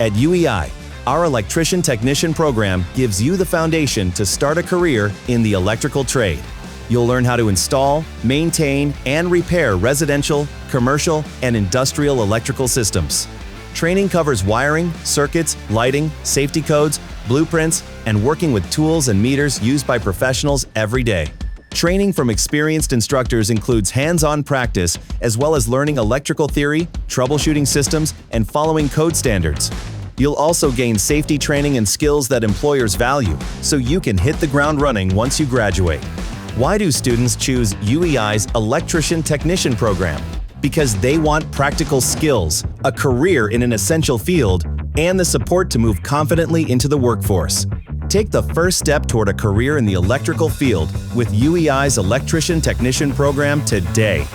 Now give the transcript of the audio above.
At UEI, our Electrician Technician program gives you the foundation to start a career in the electrical trade. You'll learn how to install, maintain, and repair residential, commercial, and industrial electrical systems. Training covers wiring, circuits, lighting, safety codes, blueprints, and working with tools and meters used by professionals every day. Training from experienced instructors includes hands-on practice as well as learning electrical theory, troubleshooting systems, and following code standards. You'll also gain safety training and skills that employers value, so you can hit the ground running once you graduate. Why do students choose UEI's Electrician Technician program? Because they want practical skills, a career in an essential field, and the support to move confidently into the workforce. Take the first step toward a career in the electrical field with UEI's Electrician Technician program today.